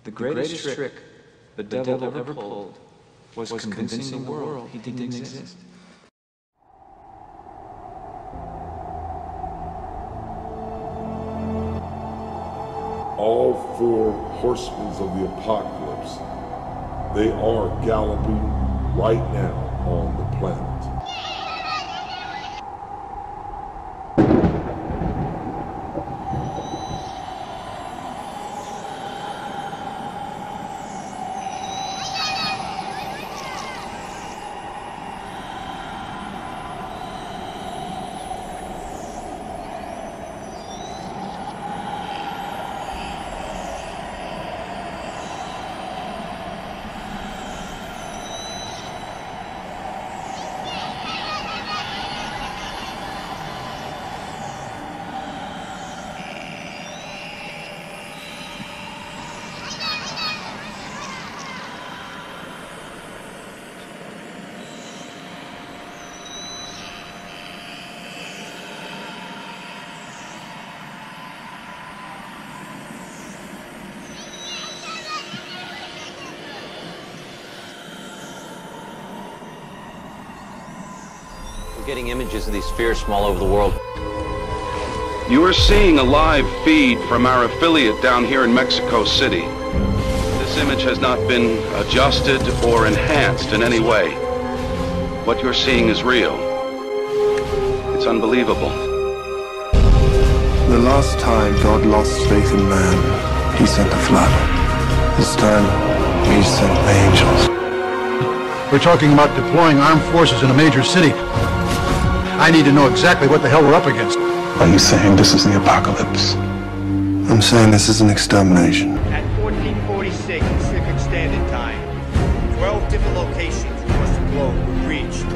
The greatest trick the devil ever pulled was convincing the world he didn't exist. All four horsemen of the apocalypse, they are galloping right now on the planet. We're getting images of these spheres from all over the world. You are seeing a live feed from our affiliate down here in Mexico City. This image has not been adjusted or enhanced in any way. What you're seeing is real. It's unbelievable. The last time God lost faith in man, he sent a flood. This time, he sent angels. We're talking about deploying armed forces in a major city. I need to know exactly what the hell we're up against. Are you saying this is the apocalypse? I'm saying this is an extermination. At 1446 Pacific Standard Time, 12 different locations across the globe were breached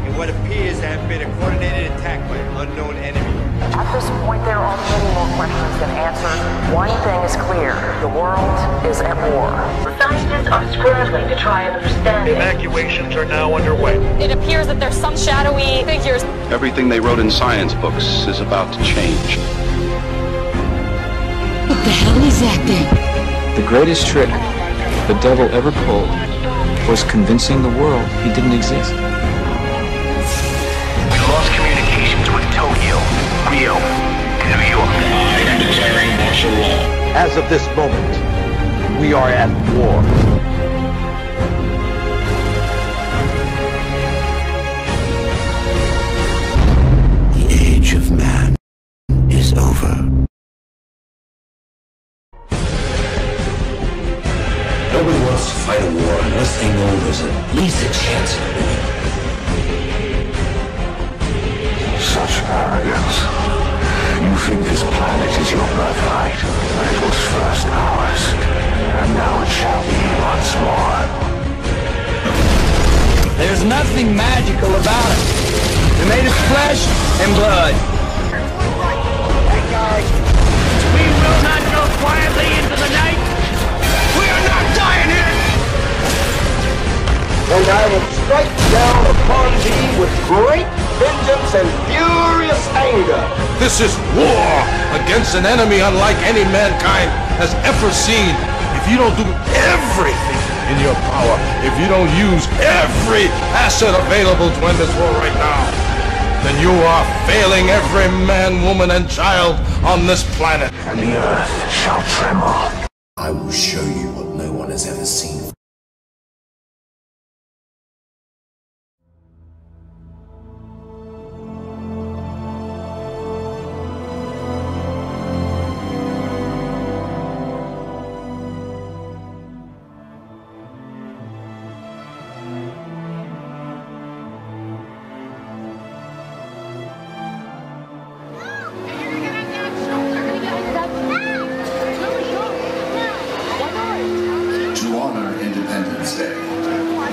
in what appears to have been a coordinated attack by an unknown enemy. At this point, there are many more questions than answers. One thing is clear. The world is at war. Scientists are scrambling to try and understand it. Evacuations are now underway. It appears that there's some shadowy figures. Everything they wrote in science books is about to change. What the hell is that thing? The greatest trick the devil ever pulled was convincing the world he didn't exist. We lost communications with Tokyo, Rio, and New York. I am declaring martial law. As of this moment, we are at war. The age of man is over. Nobody wants to fight a war unless they know there's at least a chance of winning. Such arrogance. You think this planet is your birthright. It was first ours, and now it shall be once more. There's nothing magical about it. They're made of flesh and blood. Hey guys, we will not go quietly into the night. We are not dying here. And I will strike down upon thee with great vengeance and furious anger. This is war against an enemy unlike any mankind has ever seen. If you don't do everything in your power, if you don't use every asset available to end this war right now, then you are failing every man, woman, and child on this planet. And the earth shall tremble. I will show you what no one has ever seen.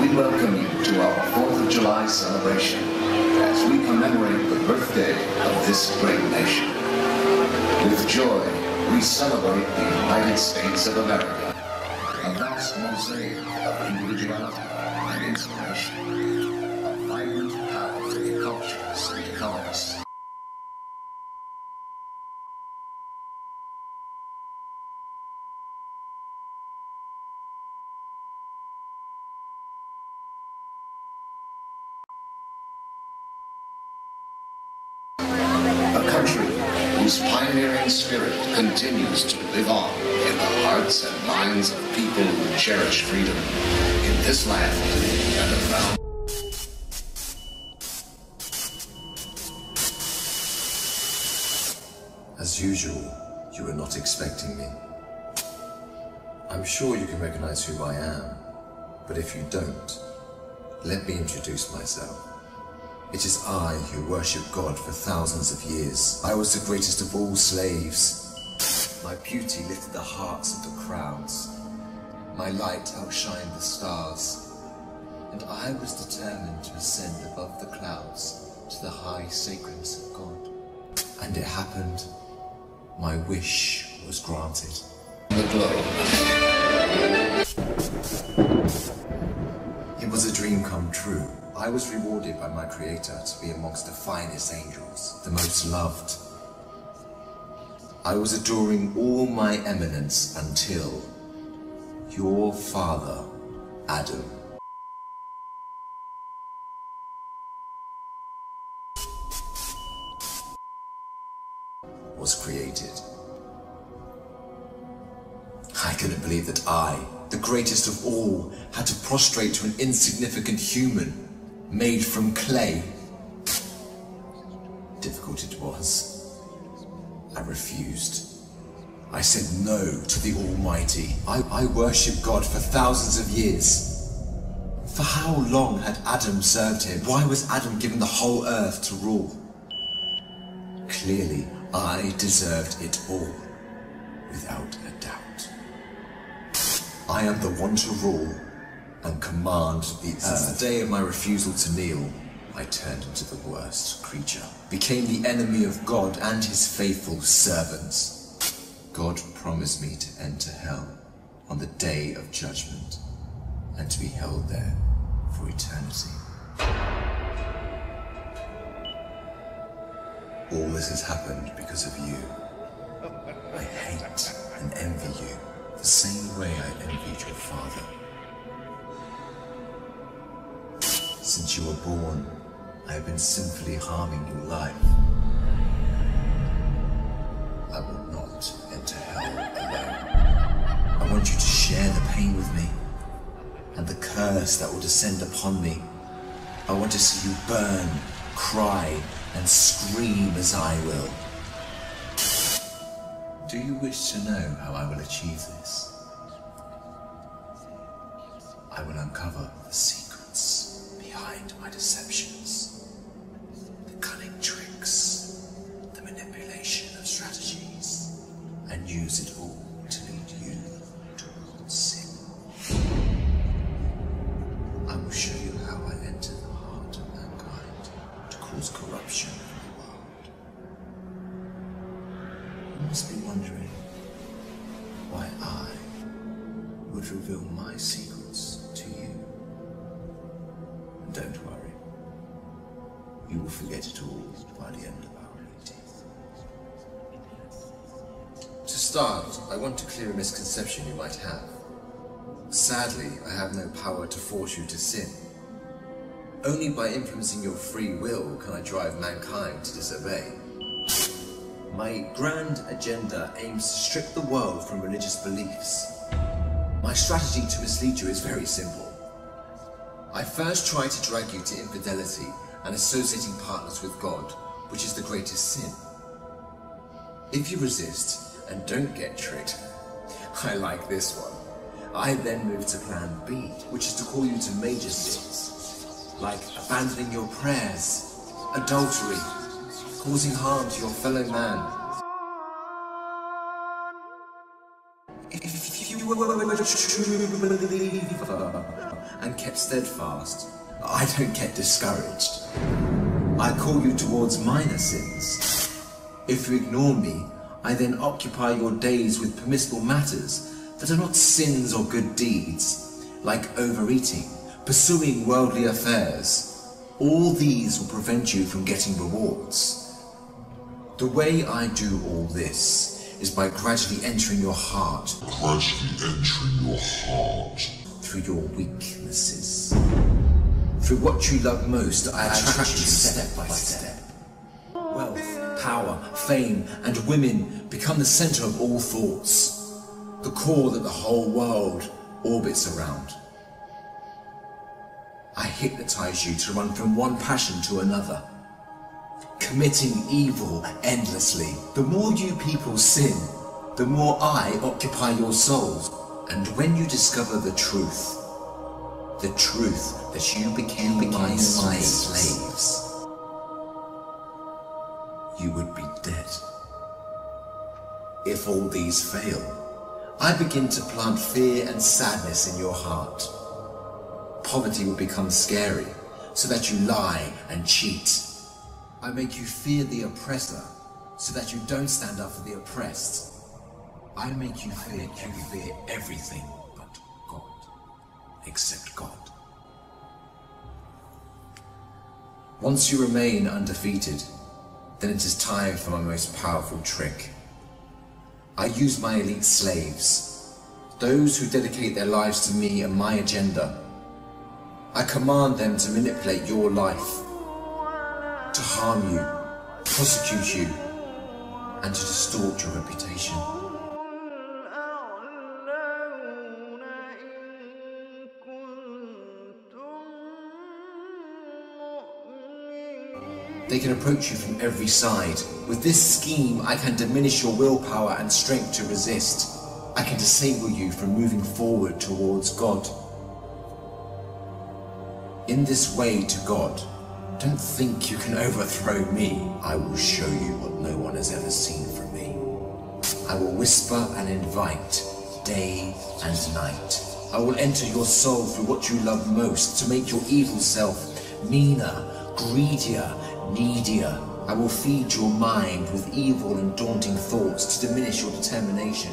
We welcome you to our 4th of July celebration as we commemorate the birthday of this great nation. With joy, we celebrate the United States of America, a vast mosaic of individuality and inspiration, a vibrant path for cultures and colors. A country whose pioneering spirit continues to live on in the hearts and minds of people who cherish freedom in this land and around. As usual, you were not expecting me. I'm sure you can recognize who I am, but if you don't, let me introduce myself. It is I who worship God for thousands of years. I was the greatest of all slaves. My beauty lifted the hearts of the crowds. My light outshined the stars. And I was determined to ascend above the clouds to the high sacredness of God. And it happened. My wish was granted. The globe. It was a dream come true. I was rewarded by my Creator to be amongst the finest angels, the most loved. I was adoring all my eminence until your father, Adam, was created. I couldn't believe that I, the greatest of all, had to prostrate to an insignificant human made from clay. Difficult it was. I refused. I said no to the Almighty. I worshipped God for thousands of years. For how long had Adam served him? Why was Adam given the whole earth to rule? Clearly, I deserved it all, without a doubt. I am the one to rule and command the earth. Since the day of my refusal to kneel, I turned into the worst creature, became the enemy of God and his faithful servants. God promised me to enter hell on the day of judgment and to be held there for eternity. All this has happened because of you. I hate and envy you the same way I envied your father. Since you were born, I have been sinfully harming your life. I will not enter hell alone. I want you to share the pain with me, and the curse that will descend upon me. I want to see you burn, cry, and scream as I will. Do you wish to know how I will achieve this? I will uncover the secrets behind my deceptions, the cunning tricks, the manipulation of strategies, and use it all to lead you towards sin. I will show you how I enter the heart of mankind to cause corruption in the world. You must be wondering why I would reveal my secrets to you. Don't worry. You will forget it all by the end of our meeting. To start, I want to clear a misconception you might have. Sadly, I have no power to force you to sin. Only by influencing your free will can I drive mankind to disobey. My grand agenda aims to strip the world from religious beliefs. My strategy to mislead you is very simple. I first try to drag you to infidelity and associating partners with God, which is the greatest sin. If you resist and don't get tricked, I like this one. I then move to plan B, which is to call you to major sins, like abandoning your prayers, adultery, causing harm to your fellow man. If you were a believer and kept steadfast, I don't get discouraged. I call you towards minor sins. If you ignore me, I then occupy your days with permissible matters that are not sins or good deeds, like overeating, pursuing worldly affairs. All these will prevent you from getting rewards. The way I do all this is by gradually entering your heart. Through your weaknesses. Through what you love most, I attract you step by step. Wealth, power, power, fame, and women become the center of all thoughts, the core that the whole world orbits around. I hypnotize you to run from one passion to another, committing evil endlessly. The more you people sin, the more I occupy your souls. And when you discover the truth that you became my slaves, you would be dead. If all these fail, I begin to plant fear and sadness in your heart. Poverty will become scary, so that you lie and cheat. I make you fear the oppressor, so that you don't stand up for the oppressed. I make you fear everything but God, except God. Once you remain undefeated, then it is time for my most powerful trick. I use my elite slaves, those who dedicate their lives to me and my agenda. I command them to manipulate your life, to harm you, prosecute you, and to distort your reputation. They can approach you from every side. With this scheme, I can diminish your willpower and strength to resist. I can disable you from moving forward towards God. In this way to God, don't think you can overthrow me. I will show you what no one has ever seen from me. I will whisper and invite, day and night. I will enter your soul through what you love most to make your evil self meaner, greedier, needier. I will feed your mind with evil and daunting thoughts to diminish your determination.